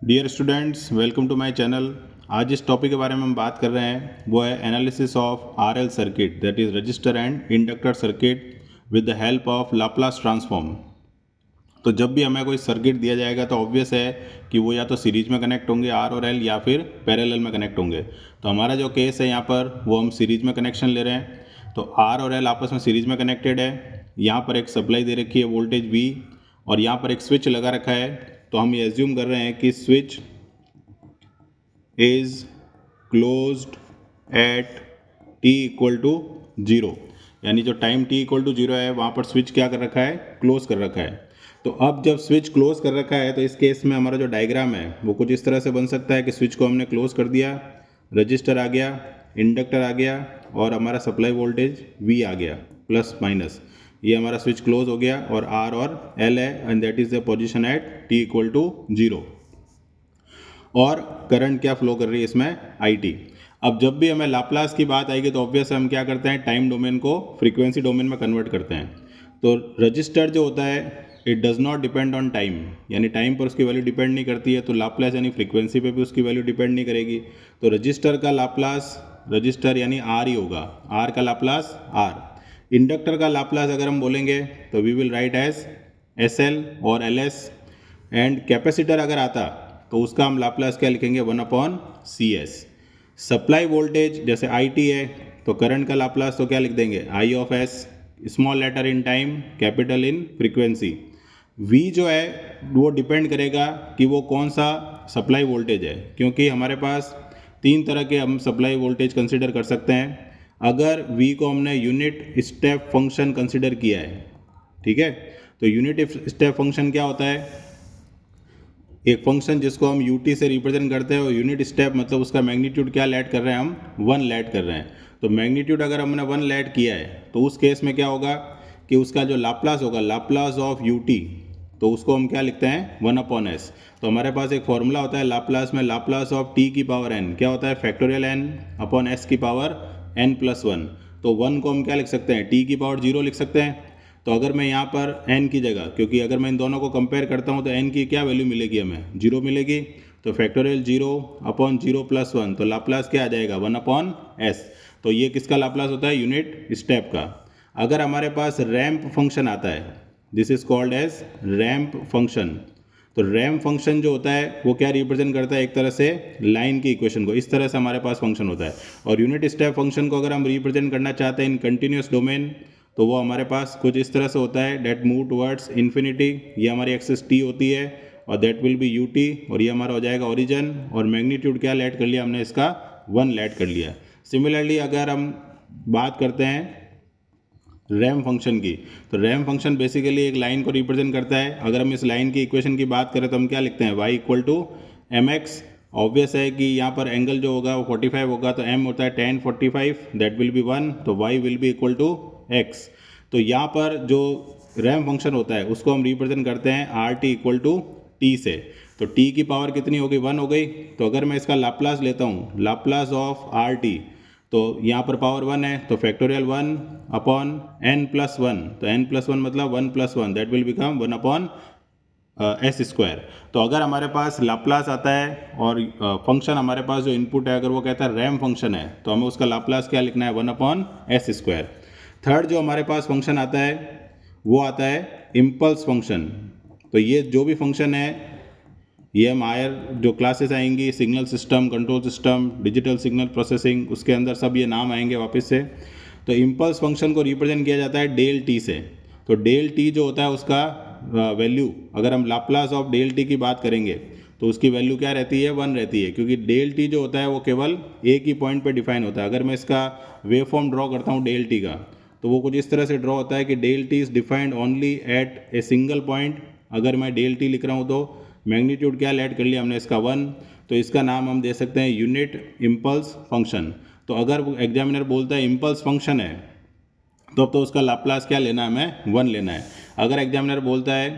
Dear students, welcome to my channel. आज जिस topic के बारे में हम बात कर रहे हैं वो है analysis of RL circuit, that is register and inductor circuit with the help of Laplace transform. तो जब भी हमें कोई सर्किट दिया जाएगा तो ऑब्वियस है कि वो या तो सीरीज में कनेक्ट होंगे आर और एल, या फिर पैरेलल में कनेक्ट होंगे। तो हमारा जो केस है यहाँ पर वो हम सीरीज में कनेक्शन ले रहे हैं। तो आर और एल आपस में सीरीज में कनेक्टेड है। यहाँ पर एक सप्लाई दे रखी है वोल्टेज वी, और यहाँ पर एक स्विच लगा रखा है। तो हम ये एज्यूम कर रहे हैं कि switch is closed at t equal to 0, यानी जो टाइम t इक्वल टू 0 है वहाँ पर स्विच क्या कर रखा है, क्लोज कर रखा है। तो अब जब स्विच क्लोज कर रखा है तो इस केस में हमारा जो डायग्राम है वो कुछ इस तरह से बन सकता है कि स्विच को हमने क्लोज कर दिया, रजिस्टर आ गया, इंडक्टर आ गया, और हमारा सप्लाई वोल्टेज V आ गया प्लस माइनस। ये हमारा स्विच क्लोज हो गया और R और L है, and that is the position at t equal to 0। और करंट क्या फ्लो कर रही है इसमें, IT। अब जब भी हमें लाप्लास की बात आएगी तो ऑब्वियस हम क्या करते हैं, टाइम डोमेन को फ्रीक्वेंसी डोमेन में कन्वर्ट करते हैं। तो रजिस्टर जो होता है it does not depend on time, यानी टाइम पर उसकी वैल्यू डिपेंड नहीं करती है। तो लाप्लास यानी फ्रीक्वेंसी पे भी उसकी वैल्यू डिपेंड नहीं करेगी। तो रजिस्टर का लाप्लास रजिस्टर यानी R ही होगा, R का लाप्लास R। इंडक्टर का लाप्लास अगर हम बोलेंगे तो we will write as SL और LS। एंड कैपेसिटर अगर आता तो उसका हम लाप्लास क्या लिखेंगे, 1/CS। सप्लाई वोल्टेज जैसे IT है तो करंट का लाप्लास तो क्या लिख देंगे, I of S, small letter in time, capital in frequency. V जो है वो डिपेंड करेगा कि वो कौन सा सप्लाई वोल्टेज है, क्योंकि हमारे पास तीन तरह के हम सप्लाई वोल्टेज कंसिडर कर सकते हैं। अगर V को हमने यूनिट स्टेप फंक्शन कंसिडर किया है, ठीक है, तो यूनिट स्टेप फंक्शन क्या होता है, एक फंक्शन जिसको हम ut से रिप्रेजेंट करते हैं, और यूनिट स्टेप मतलब उसका मैग्नीट्यूड क्या लेट कर रहे हैं, हम 1 लेट कर रहे हैं। तो मैग्नीट्यूड अगर हमने 1 लेट किया है तो उस केस में क्या होगा कि उसका जो लाप्लास होगा, लाप्लास ऑफ ut, तो उसको हम क्या लिखते हैं, 1/s। तो हमारे पास एक फॉर्मूला होता है लाप्लास में, लाप्लास ऑफ t की पावर n क्या होता है, फैक्टोरियल n अपॉन s की पावर n+1। तो 1 को हम क्या लिख सकते हैं, t की पावर 0 लिख सकते हैं। तो अगर मैं यहाँ पर n की जगह, क्योंकि अगर मैं इन दोनों को कंपेयर करता हूँ तो n की क्या वैल्यू मिलेगी, हमें 0 मिलेगी। तो फैक्टोरियल 0/0+1, तो लाप्लास क्या आ जाएगा, 1/s। तो ये किसका लाप्लास होता है, यूनिट स्टेप का। अगर हमारे पास रैंप फंक्शन आता है, this is called as ramp function. तो रैंप फंक्शन जो होता है वो क्या रिप्रेजेंट करता है, एक तरह से लाइन की इक्वेशन को। इस तरह से हमारे पास फंक्शन होता है। और यूनिट स्टेप फंक्शन को अगर हम रिप्रेजेंट करना चाहते हैं इन कंटिन्यूस डोमेन, तो वो हमारे पास कुछ इस तरह से होता है, डेट मूव टुवर्ड्स इन्फिनिटी। ये हमारी एक्सिस t होती है, और दैट विल बी ut, और ये हमारा हो जाएगा ओरिजन। और मैग्नीट्यूड क्या लेट कर लिया हमने, इसका 1 लेट कर लिया। सिमिलरली अगर हम बात करते हैं रैम फंक्शन की, तो रैम फंक्शन बेसिकली एक लाइन को रिप्रेजेंट करता है। अगर हम इस लाइन की इक्वेशन की बात करें तो हम क्या लिखते हैं, y equal to mx। Obvious है कि यहाँ पर एंगल जो होगा वो 45 होगा, तो m होता है tan 45, दैट विल बी 1, तो y will be equal to x। तो यहाँ पर जो रैम फंक्शन होता है उसको हम रिप्रेजेंट करते हैं RT इक्वल टू t से। तो t की पावर कितनी हो गई, 1 हो गई। तो अगर मैं इसका लाप्लास लेता हूँ, लाप्लास ऑफ RT, तो यहाँ पर पावर 1 है, तो फैक्टोरियल 1/n+1, तो n+1 मतलब 1+1, दैट विल बिकम 1/s²। तो अगर हमारे पास लाप्लास आता है और फंक्शन हमारे पास जो इनपुट है अगर वो कहता है रैम फंक्शन है, तो हमें उसका लाप्लास क्या लिखना है, 1/s²। थर्ड जो हमारे पास फंक्शन आता है वो आता है इम्पल्स फंक्शन। तो ये जो भी फंक्शन है, ये हम हायर जो क्लासेस आएंगी, signal system, control system, digital signal processing, उसके अंदर सब ये नाम आएंगे वापस से। तो इम्पल्स फंक्शन को रिप्रेजेंट किया जाता है डेल टी से। तो डेल टी जो होता है उसका वैल्यू, अगर हम लाप्लास ऑफ डेल टी की बात करेंगे तो उसकी वैल्यू क्या रहती है, 1 रहती है, क्योंकि डेल टी जो होता है वो केवल एक ही पॉइंट पे डिफाइन होता है। अगर मैं इसका वेव फॉर्म ड्रॉ करता हूँ डेल टी का, तो वो कुछ इस तरह से ड्रॉ होता है कि del t is defined only at a single point. अगर मैं डेल टी लिख रहा हूँ तो मैग्नीट्यूड क्या लेट कर लिया हमने, इसका 1, तो इसका नाम हम दे सकते हैं यूनिट इम्पल्स फंक्शन। तो अगर एग्जामिनर बोलता है इम्पल्स फंक्शन है तो अब तो उसका लाप्लास क्या लेना है, हमें 1 लेना है। अगर एग्जामिनर बोलता है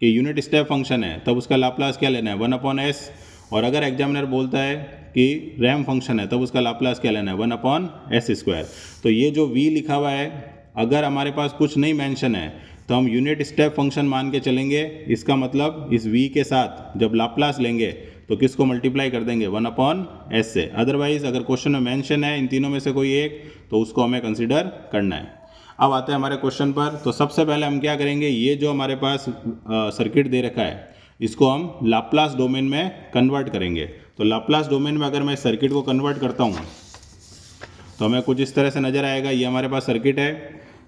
कि यूनिट स्टेप फंक्शन है तब उसका लाप्लास क्या लेना है, 1/s। और अगर एग्जामिनर बोलता है कि रैम फंक्शन है तब उसका लाप्लास क्या लेना है, 1/s²। तो ये जो v लिखा हुआ है, अगर हमारे पास कुछ नहीं मेंशन है तो हम यूनिट स्टेप फंक्शन मान के चलेंगे। इसका मतलब इस v के साथ जब लाप्लास लेंगे तो किसको मल्टीप्लाई कर देंगे 1/s से। अदरवाइज अगर क्वेश्चन में मेंशन है इन तीनों में से कोई एक तो उसको हमें कंसिडर करना है। अब आते हैं हमारे क्वेश्चन पर। तो सबसे पहले हम क्या करेंगे, ये जो हमारे पास सर्किट दे रखा है इसको हम लाप्लास डोमेन में कन्वर्ट करेंगे। तो लाप्लास डोमेन में अगर मैं सर्किट को कन्वर्ट करता हूँ तो हमें कुछ इस तरह से नज़र आएगा। ये हमारे पास सर्किट है,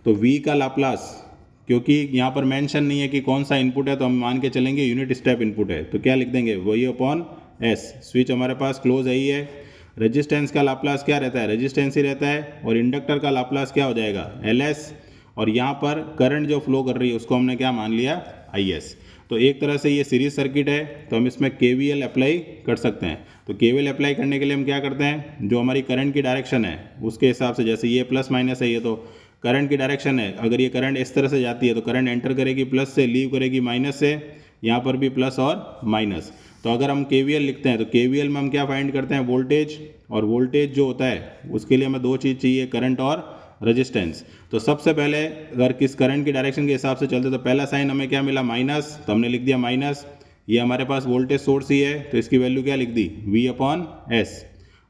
तो v का लाप्लास, क्योंकि यहाँ पर मेंशन नहीं है कि कौन सा इनपुट है तो हम मान के चलेंगे यूनिट स्टेप इनपुट है, तो क्या लिख देंगे V/S। स्विच हमारे पास क्लोज है ही है। रेजिस्टेंस का लाप्लास क्या रहता है, रेजिस्टेंस ही रहता है। और इंडक्टर का लाप्लास क्या हो जाएगा LS। और यहाँ पर करंट जो फ्लो कर रही है उसको हमने क्या मान लिया IS। तो एक तरह से ये सीरीज सर्किट है, तो हम इसमें KVL अप्लाई कर सकते हैं। तो KVL अप्लाई करने के लिए हम क्या करते हैं, जो हमारी करंट की डायरेक्शन है उसके हिसाब से, जैसे ये प्लस माइनस है, ये तो करंट की डायरेक्शन है, अगर ये करंट इस तरह से जाती है तो करंट एंटर करेगी प्लस से, लीव करेगी माइनस से, यहाँ पर भी प्लस और माइनस। तो अगर हम KVL लिखते हैं तो KVL में हम क्या फाइंड करते हैं, वोल्टेज। और वोल्टेज जो होता है उसके लिए हमें दो चीज़ चाहिए, करंट और रेजिस्टेंस। तो सबसे पहले अगर किस करंट की डायरेक्शन के हिसाब से चलते तो पहला साइन हमें क्या मिला, माइनस, तो हमने लिख दिया माइनस। ये हमारे पास वोल्टेज सोर्स ही है तो इसकी वैल्यू क्या लिख दी, V/S।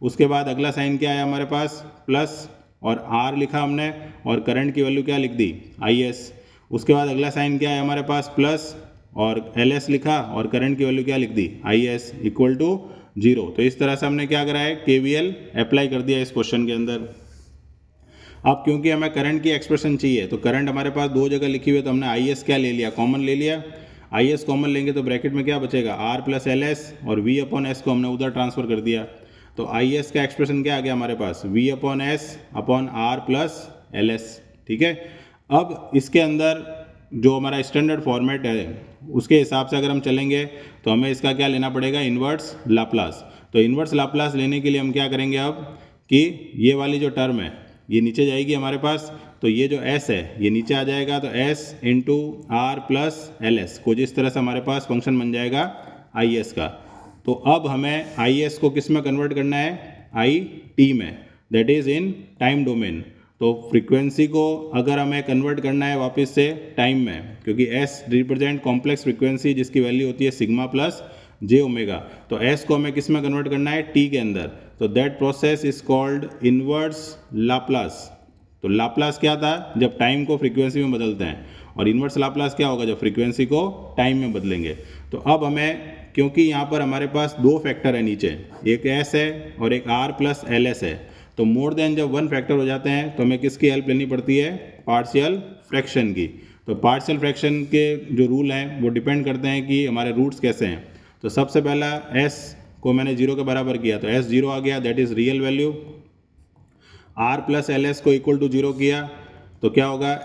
उसके बाद अगला साइन क्या है हमारे पास, प्लस, और R लिखा हमने, और करंट की वैल्यू क्या लिख दी, IS। उसके बाद अगला साइन क्या है हमारे पास, प्लस, और LS लिखा, और करंट की वैल्यू क्या लिख दी, IS इक्वल टू 0। तो इस तरह से हमने क्या करा है, KVL अप्लाई कर दिया इस क्वेश्चन के अंदर। अब क्योंकि हमें करंट की एक्सप्रेशन चाहिए, तो करंट हमारे पास दो जगह लिखी हुई है, तो हमने IS क्या ले लिया, कॉमन ले लिया। IS कॉमन लेंगे तो ब्रैकेट में क्या बचेगा, R+LS, और V/S को हमने उधर ट्रांसफर कर दिया। तो IS का एक्सप्रेशन क्या आ गया हमारे पास, V/S/R+LS। ठीक है। अब इसके अंदर जो हमारा स्टैंडर्ड फॉर्मेट है उसके हिसाब से अगर हम चलेंगे तो हमें इसका क्या लेना पड़ेगा, इन्वर्स लाप्लास। तो इन्वर्स लाप्लास लेने के लिए हम क्या करेंगे अब, कि ये वाली जो टर्म है ये नीचे जाएगी हमारे पास, तो ये जो S है ये नीचे आ जाएगा, तो S × R+LS को जिस तरह से हमारे पास फंक्शन बन जाएगा IS का। तो अब हमें IS को किस में कन्वर्ट करना है, IT में, that is in time domain. तो फ्रीक्वेंसी को अगर हमें कन्वर्ट करना है वापस से टाइम में, क्योंकि S रिप्रेजेंट कॉम्प्लेक्स फ्रीक्वेंसी जिसकी वैल्यू होती है सिग्मा प्लस j ओमेगा, तो S को हमें किस में कन्वर्ट करना है, T के अंदर। तो that process is called inverse Laplace. तो लाप्लास क्या था, जब टाइम को फ्रीक्वेंसी में बदलते हैं, और इन्वर्स लाप्लास क्या होगा, जब फ्रीक्वेंसी को टाइम में बदलेंगे। तो अब हमें, क्योंकि यहाँ पर हमारे पास दो फैक्टर है नीचे, एक S है और एक R+LS है, तो मोर देन जब वन फैक्टर हो जाते हैं तो हमें किसकी हेल्प लेनी पड़ती है, पार्शियल फ्रैक्शन की। तो पार्शियल फ्रैक्शन के जो रूल हैं वो डिपेंड करते हैं कि हमारे रूट्स कैसे हैं। तो सबसे पहला S को मैंने 0 के बराबर किया तो S 0 आ गया, that is real value. R+LS को इक्वल टू 0 किया तो क्या होगा,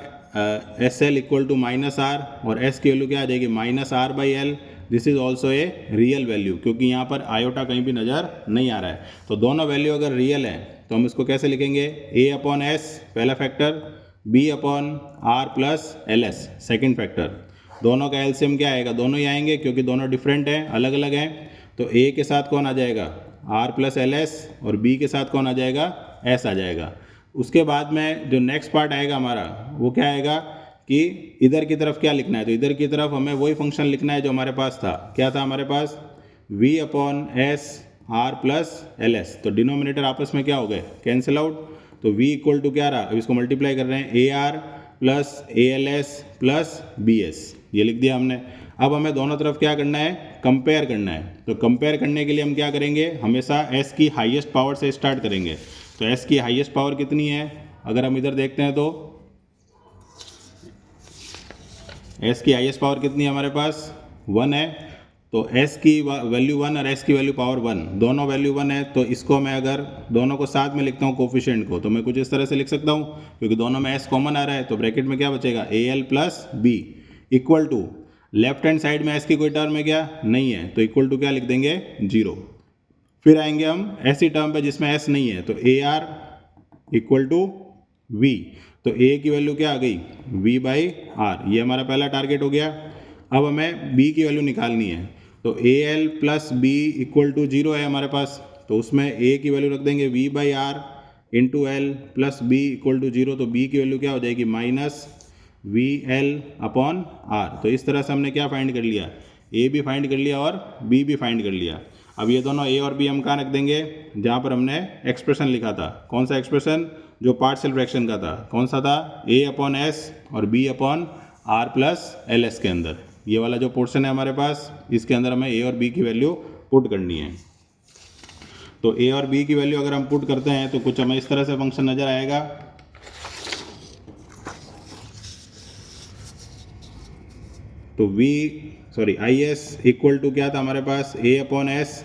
SL इक्वल टू -R, और S की वैल्यू क्या आ जाएगी, -R/L। This is also a real value, क्योंकि यहाँ पर आयोटा कहीं भी नज़र नहीं आ रहा है। तो दोनों वैल्यू अगर रियल है तो हम इसको कैसे लिखेंगे, A/S पहला फैक्टर, B/R+LS सेकेंड फैक्टर। दोनों का एलसीएम क्या आएगा, दोनों ही आएंगे क्योंकि दोनों डिफरेंट हैं, अलग अलग हैं। तो A के साथ कौन आ जाएगा, R+LS, और B के साथ कौन आ जाएगा, S आ जाएगा। उसके बाद में जो नेक्स्ट पार्ट आएगा हमारा वो क्या आएगा, कि इधर की तरफ क्या लिखना है, तो इधर की तरफ हमें वही फंक्शन लिखना है जो हमारे पास था। क्या था हमारे पास, V/S R+LS। तो डिनोमिनेटर आपस में क्या हो गए, कैंसिल आउट। तो V इक्वल टू क्या रहा, अब इसको मल्टीप्लाई कर रहे हैं, AR+ALS+BS, ये लिख दिया हमने। अब हमें दोनों तरफ क्या करना है, कंपेयर करना है। तो कंपेयर करने के लिए हम क्या करेंगे, हमेशा S की हाईएस्ट पावर से स्टार्ट करेंगे। तो S की हाईएस्ट पावर कितनी है, अगर हम इधर देखते हैं तो S की हाईएस्ट पावर कितनी है हमारे पास, 1 है। तो S की वैल्यू 1 और S की वैल्यू पावर 1, दोनों वैल्यू 1 है। तो इसको मैं अगर दोनों को साथ में लिखता हूँ कोफिशिएंट को, तो मैं कुछ इस तरह से लिख सकता हूँ, क्योंकि दोनों में S कॉमन आ रहा है। तो ब्रैकेट में क्या बचेगा, AL+B equal to, left hand side में S की कोई टर्म है क्या, नहीं है, तो इक्वल टू क्या लिख देंगे, 0। फिर आएंगे हम ऐसी टर्म पे जिसमें S नहीं है, तो AR इक्वल टू V। तो A की वैल्यू क्या आ गई, V/R, ये हमारा पहला टारगेट हो गया। अब हमें B की वैल्यू निकालनी है। तो AL+B इक्वल टू 0 है हमारे पास, तो उसमें A की वैल्यू रख देंगे V/R × L+B इक्वल टू 0। तो B की वैल्यू क्या हो जाएगी, -VL/R। तो इस तरह से हमने क्या फाइंड कर लिया, A भी फाइंड कर लिया और B भी फाइंड कर लिया। अब ये दोनों ए और बी हम कहाँ रख देंगे, जहाँ पर हमने एक्सप्रेशन लिखा था। कौन सा एक्सप्रेशन, जो पार्शियल फ्रैक्शन का था, कौन सा था, ए अपॉन एस और B upon R plus L S के अंदर। ये वाला जो पोर्शन है हमारे पास, इसके अंदर हमें ए और बी की वैल्यू पुट करनी है। तो ए और बी की वैल्यू अगर हम पुट करते हैं तो कुछ हमें इस तरह से फंक्शन नज़र आएगा। तो आई एस इक्वल टू क्या था हमारे पास, A upon S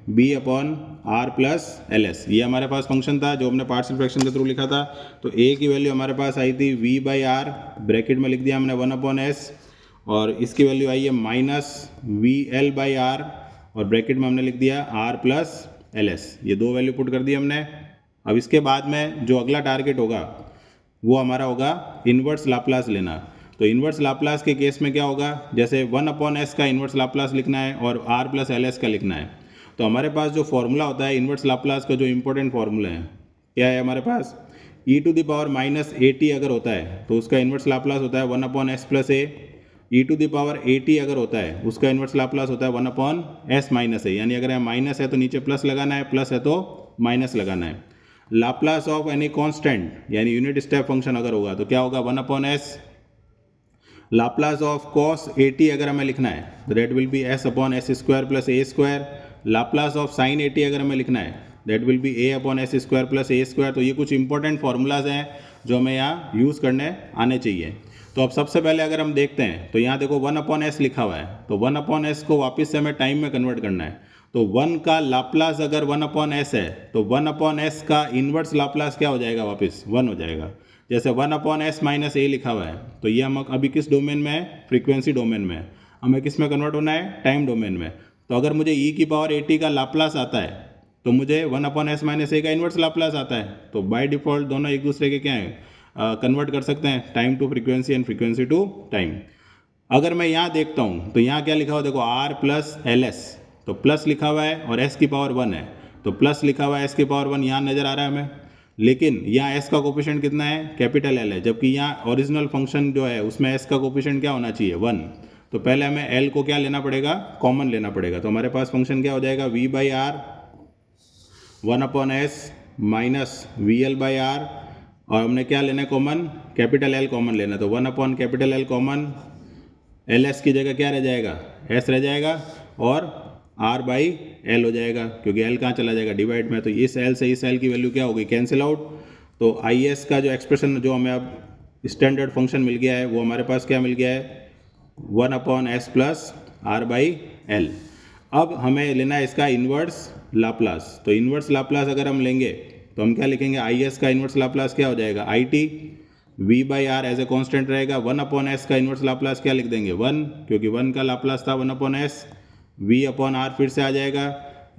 B upon R plus L S. ये हमारे पास फंक्शन था जो हमने पार्शियल फ्रैक्शन के थ्रू लिखा था। तो ए की वैल्यू हमारे पास आई थी वी बाई आर, ब्रैकेट में लिख दिया हमने 1 अपॉन एस, और इसकी वैल्यू आई है minus V L by R, और ब्रैकेट में हमने लिख दिया आर प्लस एल एस। ये दो वैल्यू पुट कर दी हमने। अब इसके बाद में जो अगला टारगेट होगा वो हमारा होगा इन्वर्स लाप्लास लेना। तो इन्वर्स लाप्लास के केस में क्या होगा, जैसे 1 अपॉन एस का इन्वर्स लाप्लास लिखना है और आर प्लस एल एस का लिखना है। तो हमारे पास जो फॉर्मूला होता है इन्वर्स लाप्लास का, जो इंपॉर्टेंट फॉर्मूला है क्या है हमारे पास, e to the power minus A T अगर होता है तो उसका इन्वर्स लाप्लास होता है 1 upon S plus A. E to the power A T अगर होता है उसका इन्वर्स लाप्लास होता है 1 अपॉन एस माइनस ए। यानी अगर यहाँ माइनस है तो नीचे प्लस लगाना है, प्लस है तो माइनस लगाना है। लाप्लास ऑफ एनी कांस्टेंट यानी यूनिट स्टेप फंक्शन अगर होगा तो क्या होगा, 1 upon S. Laplace of cos A T अगर हमें लिखना है तो that will B S upon S square plus A square. Laplace of sine A T अगर हमें लिखना है that will B A upon S square plus A square. तो ये कुछ इंपॉर्टेंट फार्मूलाज हैं जो हमें यहाँ यूज़ करने आने चाहिए। तो अब सबसे पहले अगर हम देखते हैं तो यहाँ देखो 1 अपॉन एस लिखा हुआ है, तो 1 अपॉन एस को वापस से हमें टाइम में कन्वर्ट करना है। तो 1 का लाप्लास अगर 1 अपॉन एस है तो 1 अपॉन एस का इन्वर्स लाप्लास क्या हो जाएगा, वापस 1 हो जाएगा। जैसे 1 अपॉन एस माइनस ए लिखा हुआ है तो ये हम अभी किस डोमेन में है, फ्रीक्वेंसी डोमेन में है। हमें किस में कन्वर्ट होना है, टाइम डोमेन में। तो अगर मुझे ई की पावर ए टी का लाप्लास आता है तो मुझे 1 अपॉन एस माइनस ए का इन्वर्स लाप्लास आता है। तो बाय डिफ़ॉल्ट दोनों एक दूसरे के क्या हैं, कन्वर्ट कर सकते हैं, time to frequency and frequency to time. अगर मैं यहाँ देखता हूँ तो यहाँ क्या लिखा हुआ, देखो आर प्लस एल एस, तो प्लस लिखा हुआ है और एस की पावर 1 है, तो प्लस लिखा हुआ है एस की पावर 1 यहाँ नज़र आ रहा है हमें। लेकिन यहाँ एस का कोफिशिएंट कितना है, कैपिटल एल है, जबकि यहाँ ओरिजिनल फंक्शन जो है उसमें एस का कोफिशिएंट क्या होना चाहिए, 1। तो पहले हमें एल को क्या लेना पड़ेगा, कॉमन लेना पड़ेगा। तो हमारे पास फंक्शन क्या हो जाएगा, V by R 1 upon S minus V L by R, और हमने क्या लेना है कॉमन, कैपिटल एल कॉमन लेना है। तो 1 upon capital L common, L S की जगह क्या रह जाएगा, एस रह जाएगा, और आर बाई एल हो जाएगा, क्योंकि एल कहाँ चला जाएगा, डिवाइड में। तो इस एल से इस एल की वैल्यू क्या होगी, कैंसिल आउट। तो आई एस का जो एक्सप्रेशन जो हमें अब स्टैंडर्ड फंक्शन मिल गया है वो हमारे पास क्या मिल गया है, 1 upon S plus R by L. अब हमें लेना है इसका इन्वर्स लाप्लास। तो इन्वर्स लाप्लास अगर हम लेंगे तो हम क्या लिखेंगे, आई एस का इन्वर्स लाप्लास क्या हो जाएगा, I T, V by R as a constant रहेगा। 1 अपॉन एस का इन्वर्स लाप्लास क्या लिख देंगे, 1, क्योंकि 1 का लाप्लास था 1 upon S. V upon R फिर से आ जाएगा,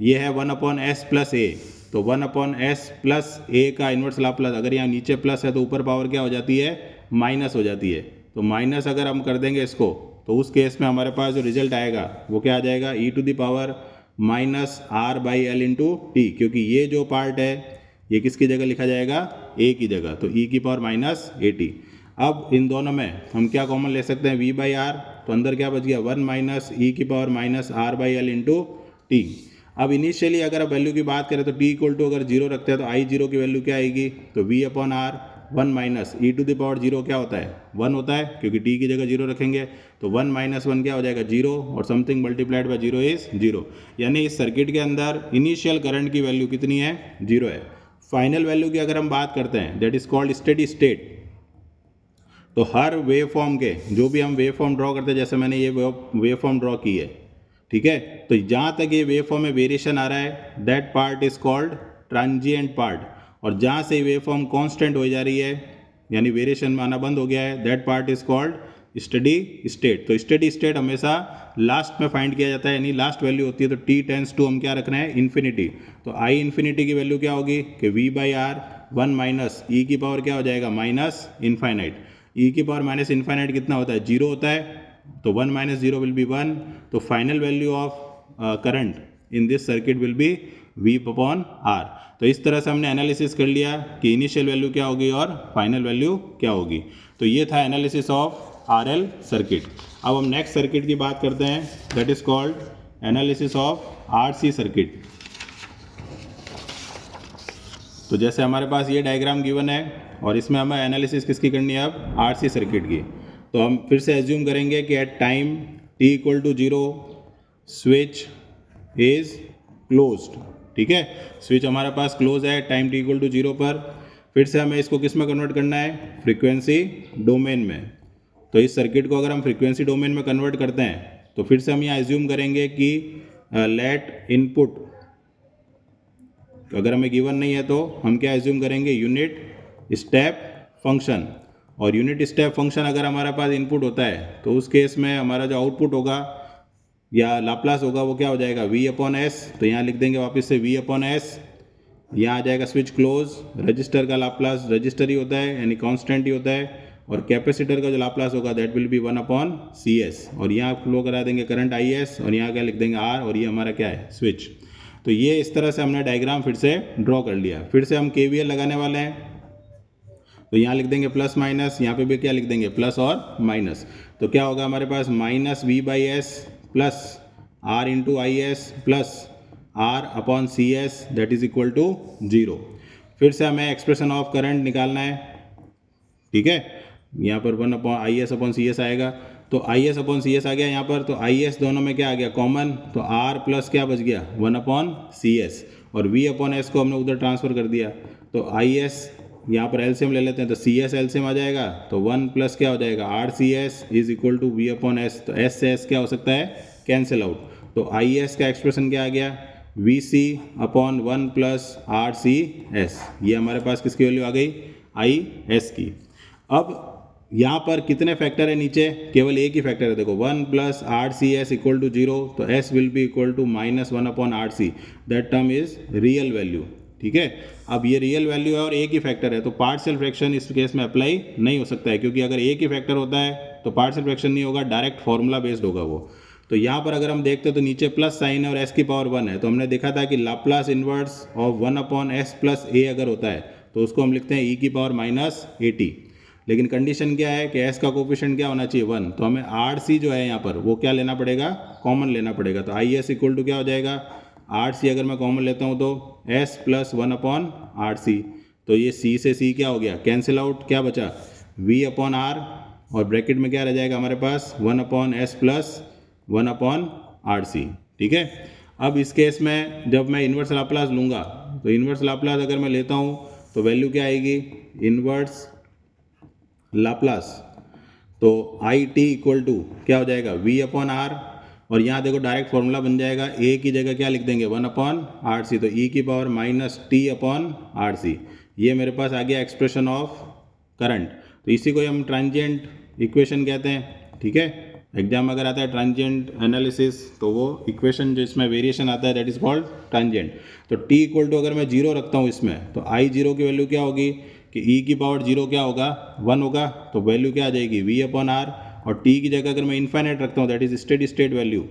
ये है 1 अपॉन एस प्लस ए। तो 1 अपॉन एस प्लस ए का इन्वर्स लाप्लास, अगर यहाँ नीचे प्लस है तो ऊपर पावर क्या हो जाती है, माइनस हो जाती है। तो माइनस अगर हम कर देंगे इसको तो उस केस में हमारे पास जो रिजल्ट आएगा वो क्या आ जाएगा, e to the power minus R by L into T, क्योंकि ये जो पार्ट है ये किसकी जगह लिखा जाएगा, ए की जगह। तो ई की पावर माइनस ए टी। अब इन दोनों में हम क्या कॉमन ले सकते हैं, वी बाई आर, तो अंदर क्या बच गया, 1 माइनस ई की power minus R by L into T. अब इनिशियली अगर आप वैल्यू की बात करें तो टी इक्वल टू अगर 0 रखते हैं तो आई जीरो की वैल्यू क्या आएगी, तो V upon R 1 minus E to the power 0 क्या होता है, 1 होता है, क्योंकि टी की जगह 0 रखेंगे। तो 1 माइनस 1 क्या हो जाएगा, 0, और समथिंग मल्टीप्लाइड बाय 0 इज 0। यानी इस सर्किट के अंदर इनिशियल करंट की वैल्यू कितनी है, 0 है। फाइनल वैल्यू की अगर हम बात करते हैं that is called steady state. तो हर वेव फॉर्म के जो भी हम वेव फॉर्म ड्रॉ करते हैं, जैसे मैंने ये वेव फॉर्म ड्रॉ की है, ठीक है, तो जहाँ तक ये वेव फॉर्म में वेरिएशन आ रहा है that part is called transient part, और जहाँ से वेव फॉर्म कॉन्स्टेंट हो जा रही है यानी वेरिएशन में आना बंद हो गया है that part is called steady state. तो स्टेडी स्टेट हमेशा लास्ट में फाइंड किया जाता है, यानी लास्ट वैल्यू होती है। तो टी टेंस टू हम क्या रख रहे हैं, इन्फिनिटी। तो आई इन्फिनिटी की वैल्यू क्या होगी कि we by R 1 minus E की पावर क्या हो जाएगा, माइनस इन्फाइनाइट। ई की पावर माइनस इन्फाइनाइट कितना होता है, 0 होता है, तो 1 माइनस 0 विल बी 1। तो final value of current in this circuit will be V upon R. तो इस तरह से हमने एनालिसिस कर लिया कि इनिशियल वैल्यू क्या होगी और फाइनल वैल्यू क्या होगी। तो ये था एनालिसिस ऑफ आरएल सर्किट। अब हम नेक्स्ट सर्किट की बात करते हैं that is called analysis of RC circuit. तो जैसे हमारे पास ये डायग्राम गिवन है और इसमें हमें एनालिसिस किसकी करनी है अब, आरसी सर्किट की। तो हम फिर से एज्यूम करेंगे कि at time t equal to 0 switch is closed. ठीक है, स्विच हमारे पास क्लोज है टाइम t इक्वल टू 0 पर। फिर से हमें इसको किस में कन्वर्ट करना है, फ्रीक्वेंसी डोमेन में। तो इस सर्किट को अगर हम फ्रीक्वेंसी डोमेन में कन्वर्ट करते हैं तो फिर से हम यहाँ एज्यूम करेंगे कि लेट इनपुट, अगर हमें गिवन नहीं है तो हम क्या एज्यूम करेंगे, यूनिट स्टेप फंक्शन। और यूनिट स्टेप फंक्शन अगर हमारे पास इनपुट होता है तो उस केस में हमारा जो आउटपुट होगा या लाप्लास होगा वो क्या हो जाएगा, v अपॉन एस। तो यहाँ लिख देंगे वापस से v अपॉन एस। यहाँ आ जाएगा स्विच क्लोज, रजिस्टर का लाप्लास रजिस्टर ही होता है यानी कांस्टेंट ही होता है, और कैपेसिटर का जो लाप्लास होगा that will be 1 upon C S. और यहाँ फ्लो करा देंगे करंट आई एस, और यहाँ क्या लिख देंगे आर, और ये हमारा क्या है, स्विच। तो ये इस तरह से हमने डायग्राम फिर से ड्रॉ कर लिया। फिर से हम KVL लगाने वाले हैं। तो यहाँ लिख देंगे प्लस माइनस, यहाँ पे भी क्या लिख देंगे, प्लस और माइनस। तो क्या होगा हमारे पास, minus V by S plus R into I S plus R upon C S that is equal to 0। फिर से हमें एक्सप्रेशन ऑफ करंट निकालना है। ठीक है, यहाँ पर 1 upon I S upon C S आएगा। तो I S upon C S आ गया यहाँ पर, तो आई एस दोनों में क्या आ गया, कॉमन। तो आर प्लस क्या बच गया, 1 अपॉन सी एस, और वी अपॉन एस को हमने उधर ट्रांसफर कर दिया। तो आई एस यहाँ पर एलसीएम ले लेते हैं, तो सी एस एलसीएम आ जाएगा। तो 1 प्लस क्या हो जाएगा, R C S is equal to V upon S. तो एस से एस क्या हो सकता है, कैंसिल आउट। तो आई एस का एक्सप्रेशन क्या आ गया, V C upon 1 plus R C S. ये हमारे पास किसकी वैल्यू आ गई, आई एस की। अब यहाँ पर कितने फैक्टर है नीचे, केवल एक ही फैक्टर है। देखो 1 plus R C S equal to 0, तो S will be equal to minus 1 upon R C, that term is real value. ठीक है, अब ये रियल वैल्यू है और एक ही फैक्टर है, तो पार्शियल फ्रैक्शन इस केस में अप्लाई नहीं हो सकता है, क्योंकि अगर एक ही फैक्टर होता है तो पार्शियल फ्रैक्शन नहीं होगा, डायरेक्ट फॉर्मूला बेस्ड होगा वो। तो यहाँ पर अगर हम देखते हैं तो नीचे प्लस साइन है और एस की पावर 1 है। तो हमने देखा था कि Laplace inverse of 1 upon S plus A अगर होता है तो उसको हम लिखते हैं ई की पावर माइनस एटी। लेकिन कंडीशन क्या है कि s का कोफिशिएंट क्या होना चाहिए, 1। तो हमें आर सी जो है यहाँ पर वो क्या लेना पड़ेगा, कॉमन लेना पड़ेगा। तो आई एस इक्वल टू क्या हो जाएगा, आर सी अगर मैं कॉमन लेता हूँ तो s plus 1 upon R C. तो ये c से c क्या हो गया, कैंसिल आउट, क्या बचा, v अपॉन आर, और ब्रैकेट में क्या रह जाएगा हमारे पास, 1 upon S plus 1 upon R C. ठीक है, अब इस केस में जब मैं इन्वर्स लाप्लास लूँगा तो इन्वर्स लाप्लास अगर मैं लेता हूँ तो वैल्यू क्या आएगी, इन्वर्स लाप्लास। तो आई टी इक्वल टू क्या हो जाएगा, v अपॉन आर, और यहाँ देखो डायरेक्ट फॉर्मूला बन जाएगा, a की जगह क्या लिख देंगे, 1 अपॉन आर सी। तो e की power minus T upon R C. ये मेरे पास आ गया एक्सप्रेशन ऑफ करंट। तो इसी को हम ट्रांजिएंट इक्वेशन कहते हैं। ठीक है, एग्जाम अगर आता है ट्रांजिएंट एनालिसिस तो वो इक्वेशन जो इसमें वेरिएशन आता है दैट इज कॉल्ड ट्रांजिएंट। तो t इक्वल टू अगर मैं 0 रखता हूँ इसमें, तो आई 0 की वैल्यू क्या होगी कि e की पावर 0 क्या होगा, 1 होगा। तो वैल्यू क्या आ जाएगी, v अपॉन आर, और t की जगह अगर मैं इन्फाइनाइट रखता हूँ that is steady state value,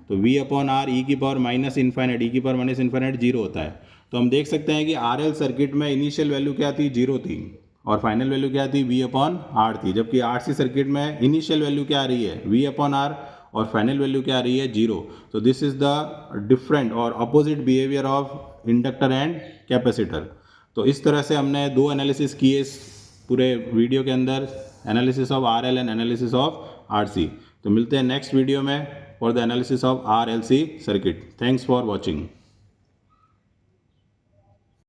तो v अपॉन आर ई की पावर माइनस इन्फाइनाइट, ई की पावर माइनस इन्फाइनाइट 0 होता है। तो हम देख सकते हैं कि आर एल सर्किट में इनिशियल वैल्यू क्या थी, 0 थी, और फाइनल वैल्यू क्या थी, v अपॉन आर थी। जबकि आर सी सर्किट में इनिशियल वैल्यू क्या आ रही है, v अपॉन आर, और फाइनल वैल्यू क्या आ रही है, 0। तो दिस इज द डिफरेंट और opposite behaviour of inductor and capacitor. तो इस तरह से हमने दो एनालिसिस किए इस पूरे वीडियो के अंदर, analysis of R L and analysis of R C. तो मिलते हैं नेक्स्ट वीडियो में for the analysis of R L C circuit. Thanks for watching.